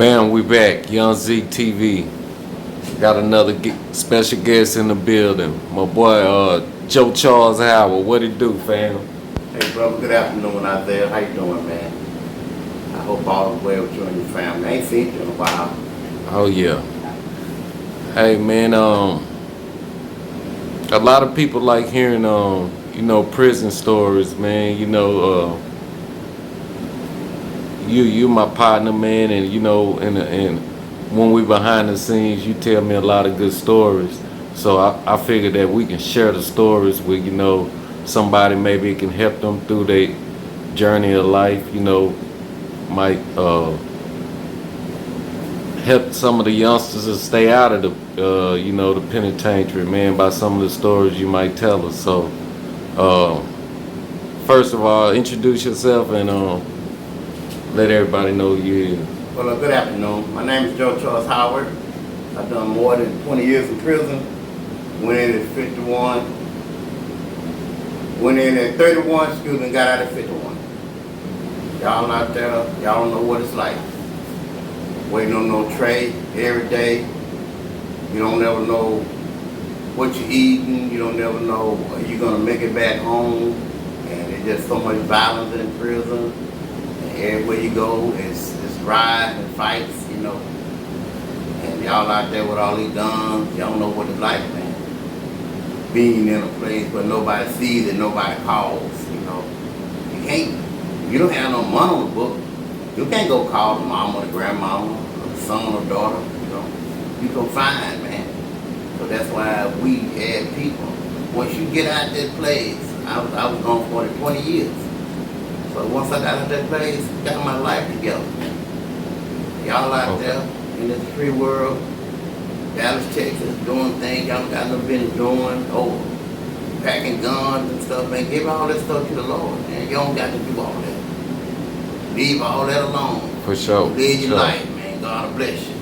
Bam, we back. Young Zeke TV. Got another special guest in the building. My boy, Joe Charles Howard. What it do, fam? Hey, brother. Good afternoon out there. How you doing, man? I hope all is well with you and your family. I ain't seen you in a while. Oh yeah. Hey man, a lot of people like hearing prison stories, man. You my partner, man, and and when we behind the scenes, you tell me a lot of good stories. So I figured that we can share the stories with somebody, maybe it can help them through their journey of life. Might help some of the youngsters to stay out of the penitentiary, man, by some of the stories you might tell us. So first of all, introduce yourself and let everybody know who you is. Well, good afternoon. My name is Joe Charles Howard. I've done more than 20 years in prison. Went in at 51. Went in at 31, and got out at 51. Y'all out there, y'all don't know what it's like. Waiting on no tray every day. You don't never know what you're eating. You don't never know are you gonna make it back home. And there's just so much violence in prison. And everywhere you go, it's riots and fights, And y'all out there with all these guns, y'all don't know what it's like, man. Being in a place where nobody sees and nobody calls, You can't, you don't have no money on the book. You can't go call the mama, the grandmama, or the son or daughter, You go find, man. So that's why we had people. Once you get out that place, I was gone for 20 years. So once I got out that place, got my life together. Y'all out there in this free world, Dallas, Texas, doing things y'all got no business doing, packing guns and stuff, man. Give all that stuff to the Lord, man. You don't got to do all that. Leave all that alone. For sure. Live your life, man. God bless you.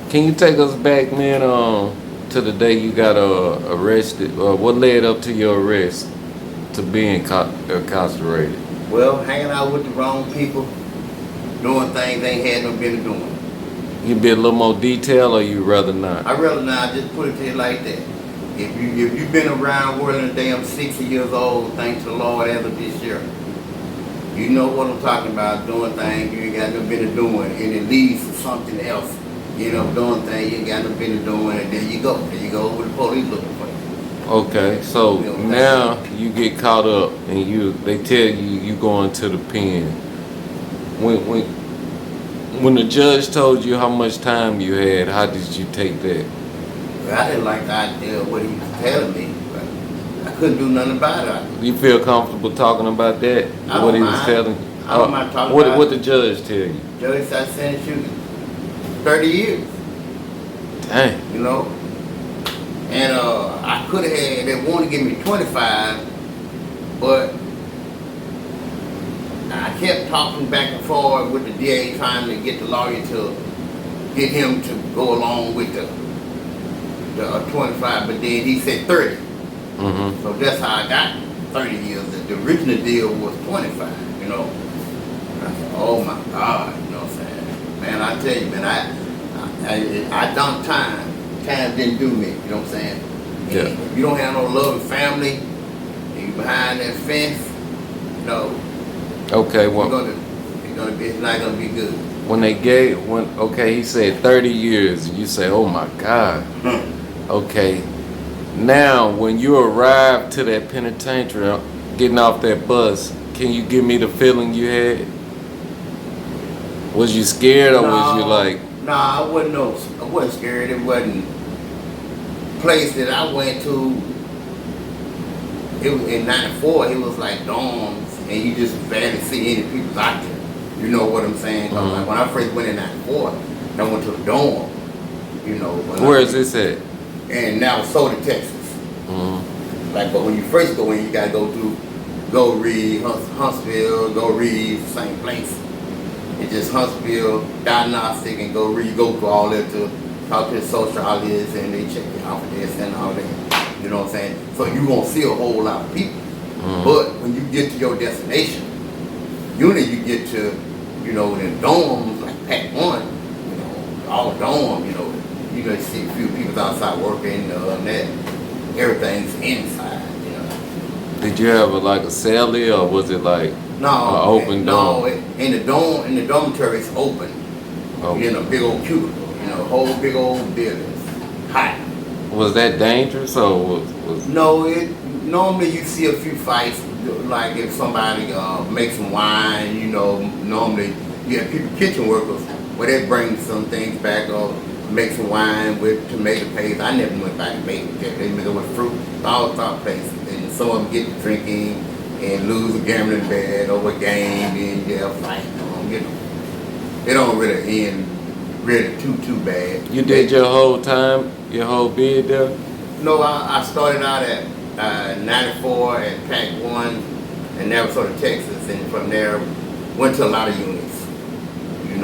Can you take us back, man, to the day you got arrested? What led up to your arrest, to being incarcerated? Well, hanging out with the wrong people, doing things they ain't had no business doing. You be a little more detailed, or you rather not? I'd rather not. Just put it to you like that. If you've been around world in a day, I'm 60 years old, thanks to the Lord, as of this year. You know what I'm talking about, doing things you ain't got no business doing, and it leads to something else. Doing things you ain't got no business doing, and there you go. There you go with the police looking for you. Okay, so now you get caught up, and they tell you going to the pen. When the judge told you how much time you had, how did you take that? Well, I didn't like the idea of what he was telling me, but I couldn't do nothing about it. You feel comfortable talking about that? What he was telling you? I don't mind talking about it. What the judge tell you? Judge said, sentence you 30 years. Dang. And I could have had, they wanted to give me 25, but I kept talking back and forth with the DA, trying to get the lawyer to get him to go along with the 25, but then he said 30. Mm-hmm. So that's how I got 30 years. The original deal was 25, And I said, oh my God, what I'm saying? Man, I tell you, man, I done time. Time didn't do me, what I'm saying? Yeah. If you don't have no loving family, and you behind that fence, no. Okay, well, it's not gonna be good. He said 30 years, and you say, oh my God. Okay, now when you arrived to that penitentiary, getting off that bus, can you give me the feeling you had? Was you scared, or was you like? Nah, I wasn't scared. It wasn't place that I went to. It was in '94. It was like dorms, and you just barely see any people out there. You know what I'm saying? Mm-hmm. Like when I first went in '94, I went to a dorm. Where is this at? In Navasota, Texas. Mm-hmm. But when you first go in, you gotta go read Huntsville, go read same place. It's just Huntsville, diagnostic, and go through all that to talk to the sociologists, and they check you out for this and all that. You know what I'm saying? So you won't see a whole lot of people. Mm-hmm. But when you get to your destination, usually you get to You know, in dorms like Pack One, you know, all dorm, you see a few people outside working, and that everything's inside, you know. Did you have like a celly or was it like No, an open no, dorm? in the dormitory it's open. Oh. You're in a big old cubicle, whole big old building, hot. Was that dangerous or was No, normally you see a few fights, like if somebody makes some wine, normally you have people, kitchen workers, where they bring some things back or make some wine with tomato paste. I never went back and made it. They make it with fruit, all top places. And some of them get to drinking and lose a gambling bet over a game, and they'll fight. They don't really end really too bad. you did your whole time, your whole bid there? No, I started out at 94 at Pack 1 in Navasota, Texas, and from there went to a lot of units. You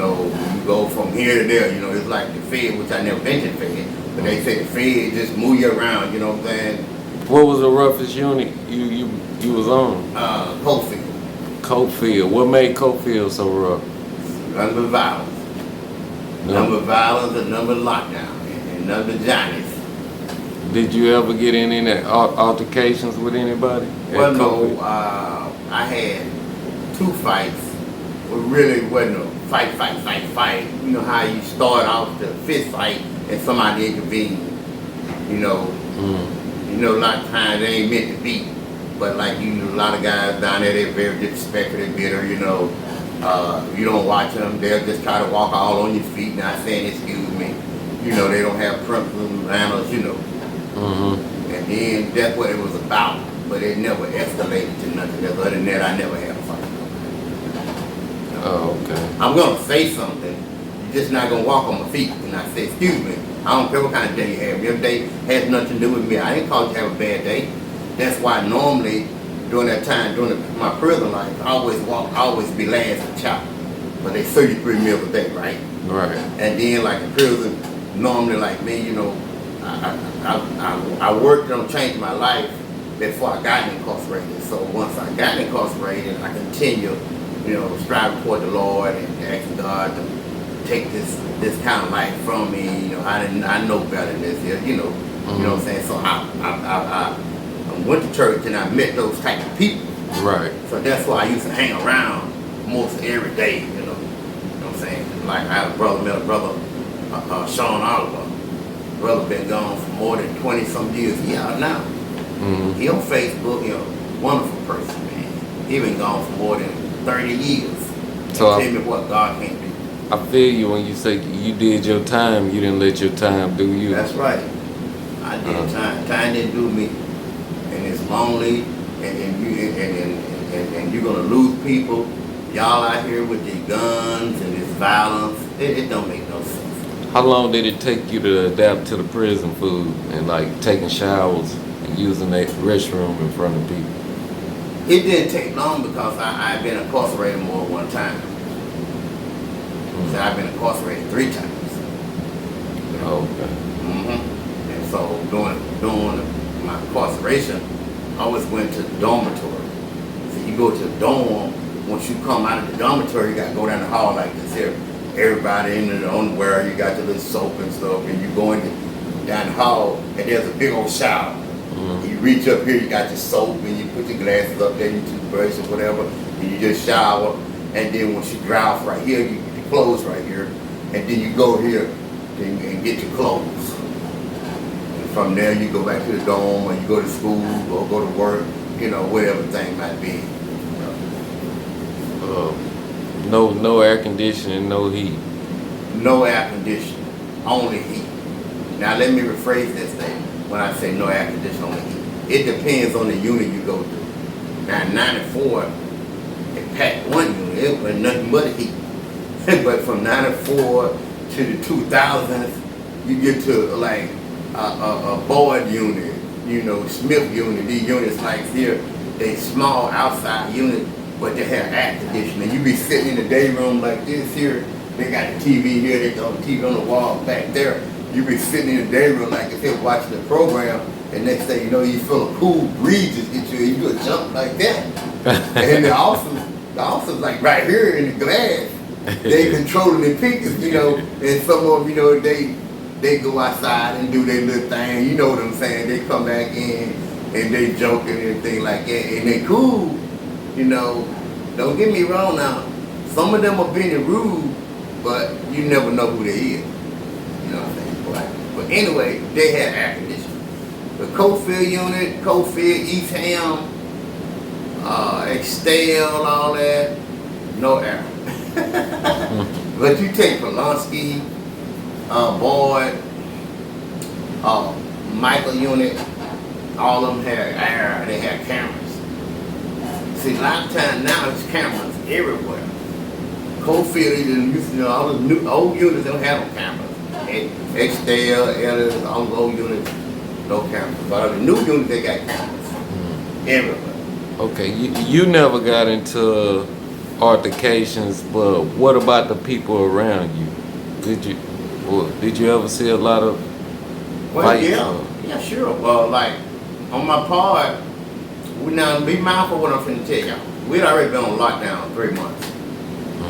go from here to there, it's like the Fed, which I never been to the Fed, but they say the Fed just move you around, you know what I'm saying? What was the roughest unit you was on? Cofield. Cofield. What made Cofield so rough? Number of violence. No. Number of violence and number of lockdown, and number of Johnnies. Did you ever get in any altercations with anybody? Well, at no, Cofield? I had 2 fights. It really wasn't a fight. You know how you start off the fist fight and somebody intervened. A lot of times they ain't meant to be. But like a lot of guys down there, they're very disrespectful, they're bitter, you don't watch them, they'll just try to walk all on your feet, not saying excuse me. They don't have principles and manners, Mm-hmm. And then that's what it was about. But it never escalated to nothing else. Other than that, I never had a fight. Oh, okay. I'm gonna say something. You're just not gonna walk on my feet and I say, excuse me. I don't care what kind of day you have. Your day has nothing to do with me. I didn't cause you to have a bad day. That's why normally during that time, during my prison life, I always be last to chop. But they 33 meals a day, right? Right. And then like in prison, normally like me, I worked on changing my life before I got incarcerated. So once I got incarcerated, I continued, striving toward the Lord and asking God to take this kind of life from me. I know better than this here, You know what I'm saying? So I went to church and I met those type of people. Right. So that's why I used to hang around most every day, You know what I'm saying? Like I had met a brother, Sean Oliver. Brother been gone for more than 20 some years. He out now. Mm-hmm. He on Facebook, wonderful person, man. He been gone for more than 30 years. So Tell me what God can't do. I feel you when you say you did your time, you didn't let your time do you. That's right. I did time. Time didn't do me. And it's lonely, and you're gonna lose people. Y'all out here with these guns and this violence. It don't make no sense. How long did it take you to adapt to the prison food and like taking showers and using that restroom in front of people? It didn't take long because I've been incarcerated more than one time. So I've been incarcerated 3 times. Okay. And so during my incarceration, I always went to the dormitory. So you go to the dorm, once you come out of the dormitory, you got to go down the hall like this here. Everybody in the underwear, you got your little soap and stuff, and you go down the hall, and there's a big old shower. You reach up here, you got your soap, and you put your glasses up there, your toothbrush or whatever, and you just shower. And then once you dry off right here, you get your clothes right here, and then you go here and get your clothes. And from there, you go back to the dorm, or you go to school, or go to work, whatever the thing might be. No air conditioning, no heat. No air conditioning, only heat. Now let me rephrase this thing when I say no air conditioning, only heat. It depends on the unit you go to. Now 94, it packed 1 unit, it was nothing but heat. But from 94 to the 2000s, you get to like a Boyd unit, Smith unit. These units like here, they small outside unit, but they have air conditioning. You be sitting in the day room like this here. They got the TV here. They got the TV on the wall back there. You be sitting in the day room like if they're watching the program, and next thing you know, you feel a cool breeze just get you, and you go jump like that. And the officer's like right here in the glass. They controlling the pickers, and some of them, they go outside and do their little thing. You know what I'm saying? They come back in and they joking and everything like that, and they cool. Don't get me wrong now. Some of them are being rude, but you never know who they is. You know what I'm saying? But anyway, they had air conditioning. The Cofield unit, Cofield, East Ham, Extell, all that, no air. But you take Polanski, Boyd, Michael unit, all of them had air, they had cameras. See, a lot of times now there's cameras everywhere. Cofield, all the new old units don't have no cameras. Extell, Ellis, all the old units, no cameras. But the new units, they got cameras everywhere. Okay, you never got into altercations, but what about the people around you? Did you ever see a lot of fights? Yeah, sure. Well, like on my part, now be mindful what I'm finna tell y'all. We'd already been on lockdown 3 months.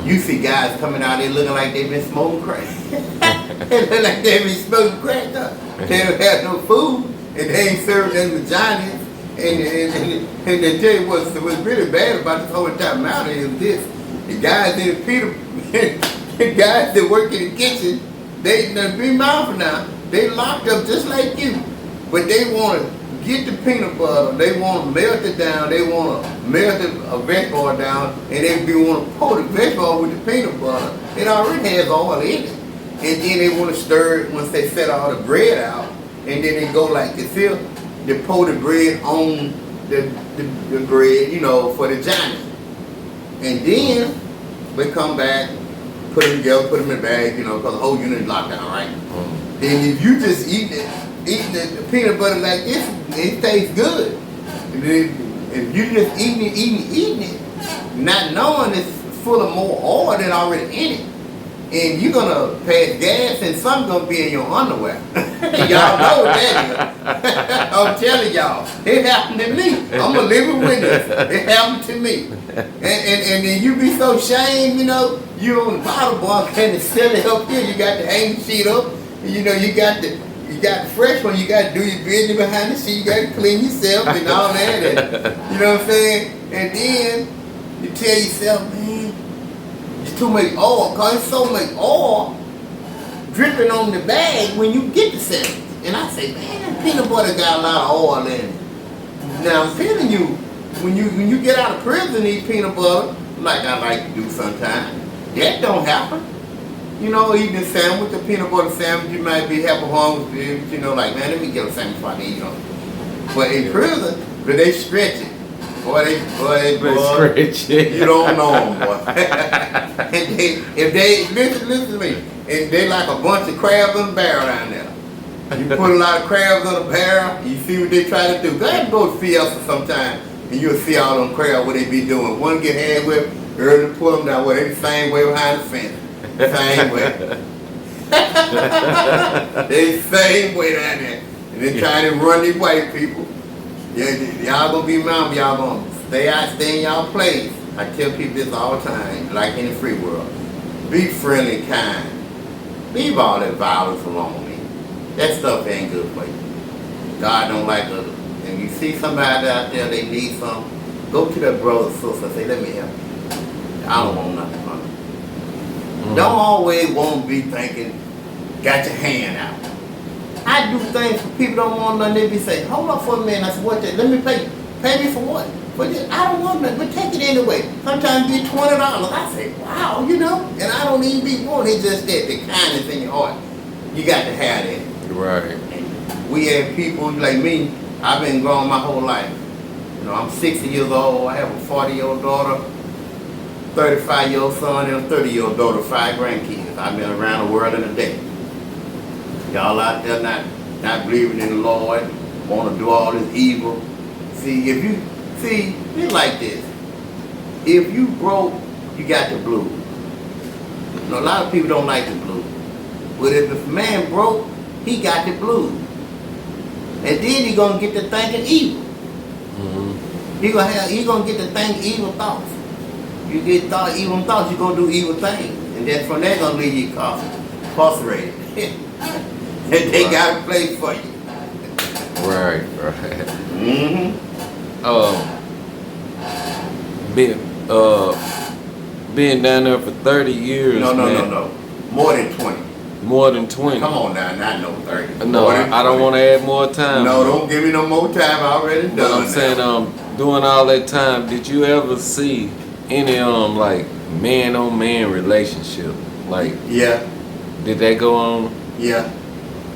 You see guys coming out there looking like they've been smoking crack. They look like they've been smoking crack. They don't have no food, and they ain't serving them vaginas. And they tell you what's really bad about this whole entire matter is this: the guys in the guys that work in the kitchen, they be mindful now. They locked up just like you, but they want to get the peanut butter. They want to melt it down. They want to melt a vegetable down, and they want to pour the vegetable with the peanut butter. It already has oil in it, and then they want to stir it once they set all the bread out, and then they go like this here. They pour the bread on the bread, for the giant. And then we come back, put them together, put them in a bag, because the whole unit is locked down, right? Then if you just eat the peanut butter like this, it tastes good. And then if you just eating it, not knowing it's full of more oil than already in it, and you're gonna pass gas, and some gonna be in your underwear. Y'all know what that is. I'm telling y'all, it happened to me. I'm a living witness. It happened to me. And then you be so ashamed, you on the bottom bar, can't sell it up here. You got the hanging sheet up. You got the fresh one. You got to do your business behind the sheet. You got to clean yourself and all that. And, you know what I'm saying? And then you tell yourself, man, it's too much oil, because it's so much oil dripping on the bag when you get the sandwich. And I say, man, that peanut butter got a lot of oil in it. Now I'm telling you, when you get out of prison, eat peanut butter, like I like to do sometimes, that don't happen. Eating a sandwich, a peanut butter sandwich, you might be half hungry, like, man, let me get a sandwich before I eat on. But in prison, but they stretch it. Boy, they stretch it. You don't know them, boy. And if they listen to me, and they like a bunch of crabs in a barrel down there. You put a lot of crabs in a barrel, you see what they try to do. Go ahead and go to Fiesta sometime, and you'll see all them crabs, what they be doing. One get hand whipped, early to pull them down, they the same way behind the fence. Same way. They same way down there. And they trying to run these white people. Yeah, y'all gonna be mom, y'all gonna stay in y'all place. I tell people this all the time, like in the free world. Be friendly and kind. Leave all that violence alone, man. That stuff ain't good for you. God don't like others. And you see somebody out there, they need something, go to that brother or sister and say, let me help you. I don't want nothing from you. Don't always want to be thinking, got your hand out. I do things for people don't want nothing. They be saying, hold up for a minute. I said, what? Let me pay you. Pay me for what? But I don't want nothing, but take it anyway. Sometimes get $20. I say, wow, and I don't even be wanting. It's just that, the kindness in your heart. You got to have that. Right. And we have people like me, I've been growing my whole life. I'm 60 years old. I have a 40-year-old daughter, 35-year-old son, and a 30-year-old daughter, 5 grandkids. I've been around the world in a day. Y'all out there not believing in the Lord, want to do all this evil. See, it's like this. If you broke, you got the blues. A lot of people don't like the blues. But if a man broke, he got the blues. And then he gonna get to thinking evil. He gonna get to think evil thoughts. You get evil thoughts, you're gonna do evil things. And then from there gonna leave you incarcerated. And they got a place for you. Right. Mm-hmm. Being down there for 30 years. No. More than 20. More than 20. Come on now, not no 30. No, I don't want to add more time. No, don't give me no more time. I already done. But I'm saying, doing all that time, did you ever see any like man on man relationship? Like, yeah, did that go on? yeah.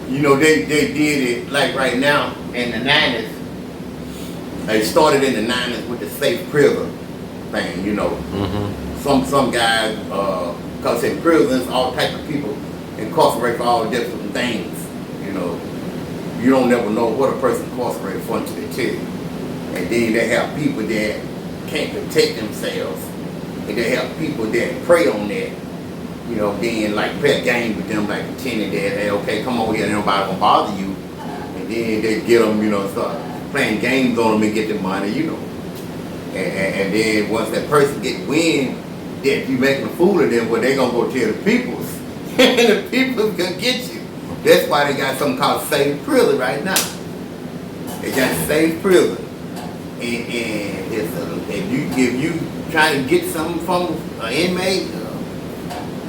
You know they did it like right now in the 90s. They started in the 90s with the safe prison thing. You know, some guys, cause in prisons, all type of people incarcerated for all different things. You know, you don't never know what a person incarcerated for until they tell you. And then they have people that can't protect themselves, and they have people that prey on that. You know, then like play a game with them, like pretending that, hey, okay, come over here, nobody gonna bother you. And then they get them, you know, start playing games on them and get the money, you know. And then once that person get wind that you making a fool of them, well, they gonna go tell the peoples, and the peoples gonna get you. That's why they got something called safe prison right now. They got safe prison, and if you try to get something from an inmate.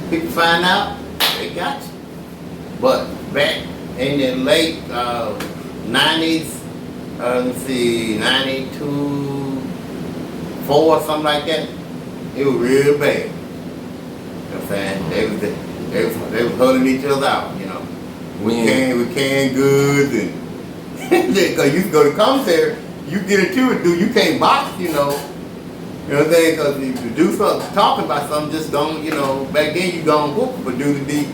People find out, they got you. But back in the late 90s, let's see, 92, 4, something like that, it was real bad. You know what I'm saying? They was hurting each other out, you know. We canned goods and because you go to commissary, you get into it, dude, you can't box, you know. You know what I'm saying? Because if you do something, talking about something, just don't, you know, back then you gone whoop, but do the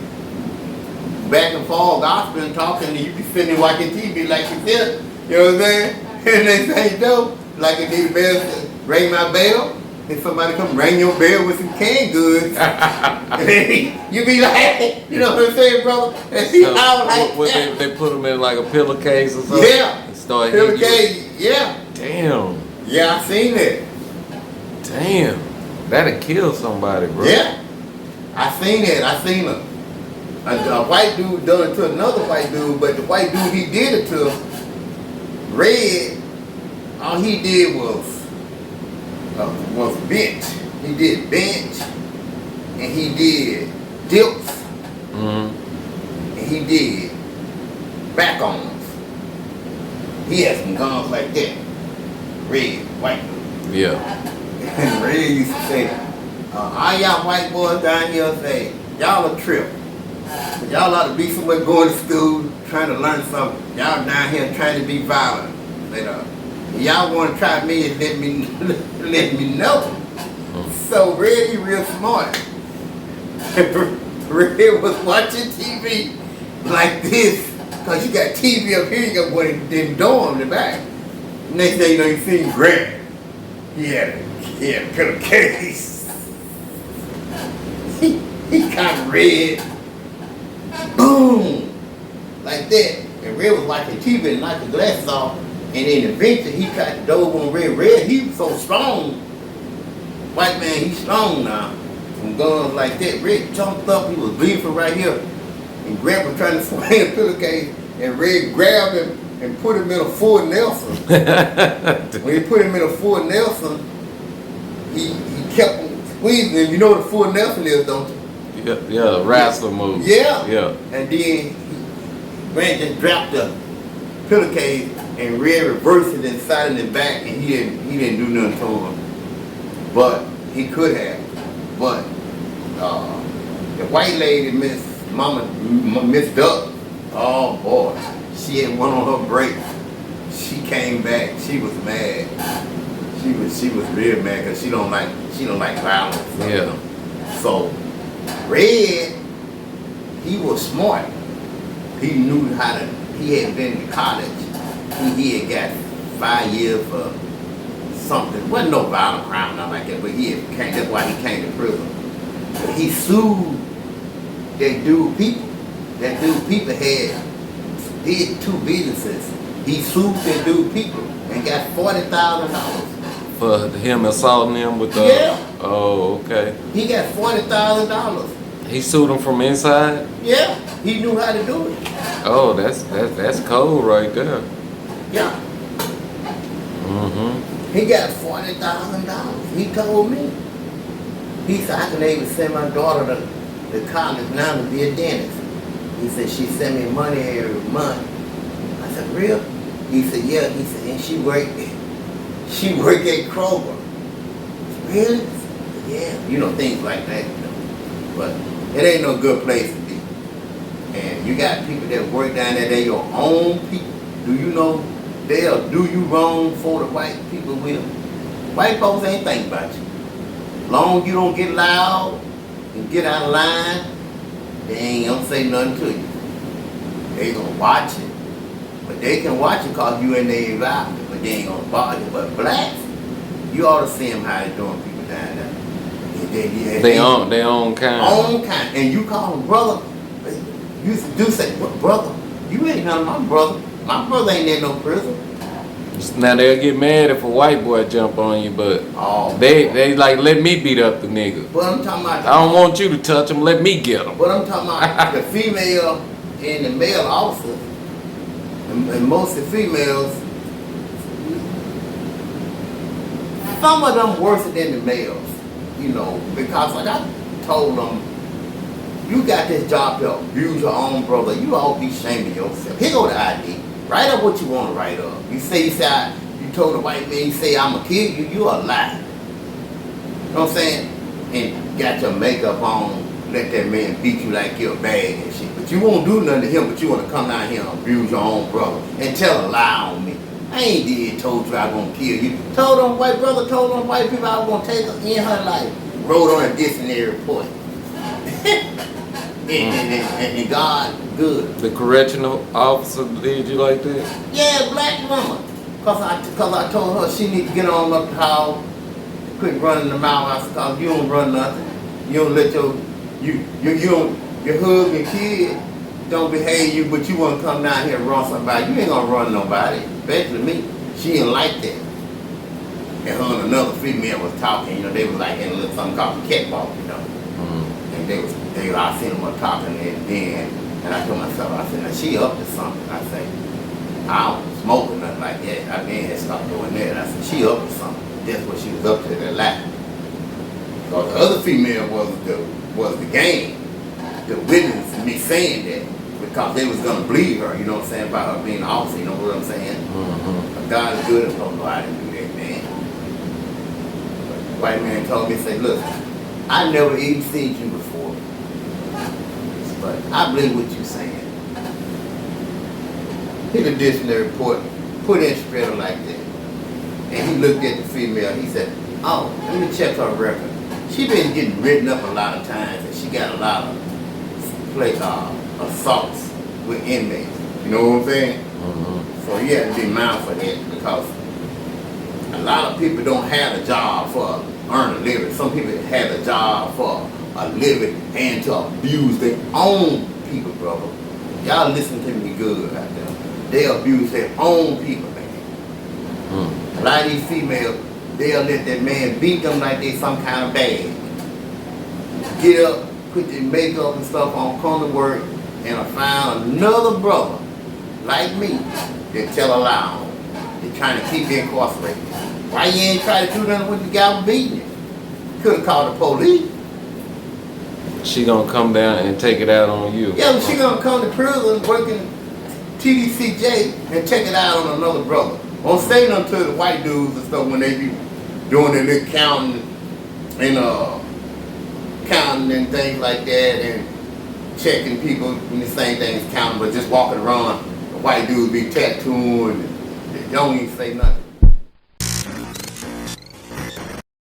back and forth gospel and talking, and you be sitting there watching TV like you said, you know what I'm saying? And they say, no, like it need a bell, ring my bell, and somebody come ring your bell with some canned goods. And then you be like, you know what I'm saying, brother? And see So, how like they put them in like a pillowcase or something? Yeah. And start Pillowcase, yeah. Damn. Yeah, I seen that. Damn. That'd kill somebody, bro. Yeah, I seen it. I seen a white dude done it to another white dude, but the white dude he did it to, Red, all he did was bench. He did bench, and he did dips, and he did back arms. He had some guns like that. Red, white dude. Yeah. And Ray used to say, all y'all white boys down here say, y'all a trip. Y'all ought to be somewhere going to school, trying to learn something. Y'all down here trying to be violent. Y'all want to try me and let me know. So Red, he real smart. Red was watching TV like this, because you got TV up here, you got one in the dorm in the back. Next thing you know, you see him grab. He had a pillowcase. He kind of red. Boom! Like that. And Red was watching TV and knocked the glasses off. And then eventually he tried to dove on Red. Red, he was so strong. White man, he's strong now. From guns like that. Red jumped up, he was bleeding from right here. And Grant was trying to swing the pillowcase. And Red grabbed him and put him in a full Nelson. When he put him in a full Nelson, he kept squeezing him. You know what a full Nelson is, don't you? Yeah, wrestler move. Yeah. Yeah. And then Grant just dropped the pillowcase and Red reversed it and side in the back, and he didn't do nothing to him. But he could have. But the white lady, Miss Duck, oh boy, she had one on her break. She came back. She was mad. She was real mad because she don't like violence. Yeah. So Red, he was smart. He knew how to. He had been to college. He had got 5 years for something. Wasn't no violent crime, not like that. But that's why he came to prison. But he sued that dude people. That dude people did 2 businesses. He sued that dude people and got $40,000 For him assaulting him with the. Yeah. Oh, okay. He got $40,000. He sued him from inside. Yeah, he knew how to do it. Oh, that's cold right there. Yeah, Mm-hmm. he got $40,000. He told me. He said, I can even send my daughter to college now to be a dentist. He said, she send me money every month. I said, real? He said, yeah. He said, and she work at Kroger. Really? Yeah. You know, things like that. You know. But it ain't no good place to be. And you got people that work down there, they're your own people. Do you know they'll do you wrong for the white people will? White folks ain't think about you. Long as you don't get loud and get out of line, they ain't gonna say nothing to you. They gonna watch it. But they can watch it because you in their environment, but they ain't gonna bother you. But blacks, you ought to see them how they doing people down there. They own kind. Own kind. And you call them brother. You do say, well, brother, you ain't none of my brother. My brother ain't in no prison. Now they'll get mad if a white boy jump on you, but they like, let me beat up the nigga. But I'm talking about. I don't want you to touch him. Let me get him. But I'm talking about the female and the male officers, and most of the females. Some of them worse than the males, you know, because like I told them, you got this job to abuse your own brother. You all be ashamed of yourself. Here go the ID. Write up what you want to write up. You told a white man, you say I'm gonna kill you, you a lie. You know what I'm saying? And got your makeup on, let that man beat you like you're a bag and shit. But you won't do nothing to him, but you want to come down here and abuse your own brother and tell a lie on me. I ain't told you I was gonna kill you. Told on white brother, told on white people I was gonna take her in her life. Wrote on a dictionary report. And God good. The correctional officer did you like that? Yeah, black woman. Cause I told her she need to get on up the house, quit running the mouth. Cause you don't run nothing. You don't let your husband, kid don't behave you, but you want to come down here and run somebody. You ain't gonna run nobody. Especially me. She didn't like that. And her and another female was talking. You know, they was like in a little something called catwalk. You know. And I seen them talking and I told myself, I said, now she up to something. I say, I don't smoke or nothing like that. I been had stopped doing that. I said, she up to something. That's what she was up to, that lie. Because the other female was the game. The witness to me saying that. Because they was gonna believe her, you know what I'm saying, about her being an officer, you know what I'm saying? Mm-hmm. But God is good and don't know how to do that, man. But the white man told me, say, look, I never even seen you before. But I believe what you're saying. Hit a dictionary report, put in spreader like that. And he looked at the female, he said, oh, let me check her record. She been getting written up a lot of times and she got a lot of assaults with inmates. You know what I'm saying? Mm-hmm. So you have to be mindful of that because a lot of people don't have a job for earn a living. Some people have a job for a living and to abuse their own people, brother. Y'all listen to me good out there. They abuse their own people, man. Mm. A lot of these females, they'll let that man beat them like they some kind of bag. Get up, put their makeup and stuff on, come to work, and I found another brother like me that tell a lie on. They're trying to keep you incarcerated. Why you ain't try to do nothing with the guy who beating you? Could have called the police. She gonna come down and take it out on you. Yeah, but she gonna come to prison working TDCJ and take it out on another brother. Won't say nothing to the white dudes and stuff when they be doing their little counting and things like that and checking people when the same thing as counting, but just walking around, the white dudes be tattooing and they don't even say nothing.